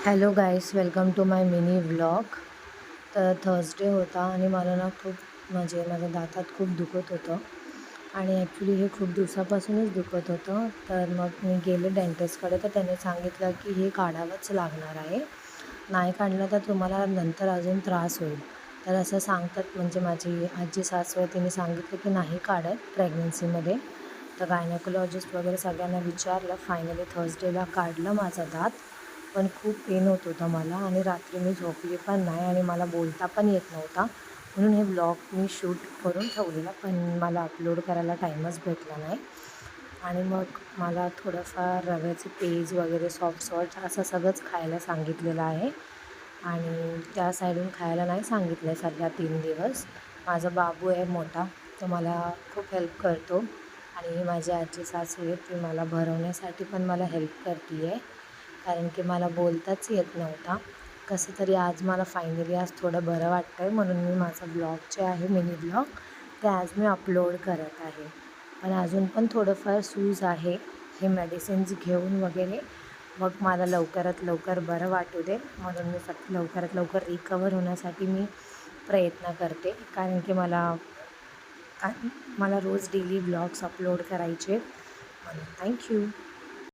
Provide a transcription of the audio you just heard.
Hello guys, welcome to my mini vlog. तर Thursday होता आणि मला ना खूप माझ्या दातात खूप दुखत होतं आणि ॲक्च्युली हे खूप दिवसापासूनच दुखत होतं. तर मग मी गेले डेंटिस्टकडे, तर त्याने सांगितलं की हे काढावंच लागणार आहे. नाही काढलं तर तुम्हाला नंतर अजून त्रास होईल. तर असं सांगतात, म्हणजे माझी आजी सासू आहे, तिने सांगितलं की नाही काढत प्रेग्नन्सीमध्ये. तर गायनेकोलॉजिस्ट वगैरे सगळ्यांना विचारलं. फायनली थर्सडेला काढलं माझा दात. पण खूप पेन होत होता मला आणि रात्री मी झोपली पण नाही आणि मला बोलता पण येत नव्हता. म्हणून हे ब्लॉग मी शूट करून ठेवलेला, पण मला अपलोड करायला टाईमच भेटला नाही. आणि मग मला थोडंफार रव्याचे पेज वगैरे सॉफ्ट सॉल्ट असं सगळंच खायला सांगितलेलं आहे आणि त्या साईडून खायला नाही सांगितलं आहे सध्या 3 दिवस. माझा बाबू आहे मोठा, तो मला खूप हेल्प करतो आणि माझी आजी सासू आहे, ती मला भरवण्यासाठी पण मला हेल्प करते आहे, कारण की मला बोलताच येत नव्हता. कसं तरी आज मला फायनली आज थोडं बरं वाटतं आहे, म्हणून मी माझा ब्लॉग जे आहे मिनी ब्लॉग ते आज मी अपलोड करत आहे. पण अजून पण थोडंफार सूज आहे. हे मेडिसिन्स घेऊन वगैरे मग मला लवकरात लवकर बरं वाटू दे, म्हणून मी लवकरात लवकर रिकवर होण्यासाठी मी प्रयत्न करते, कारण की मला रोज डेली ब्लॉग्स अपलोड करायचे. म्हणून थँक्यू.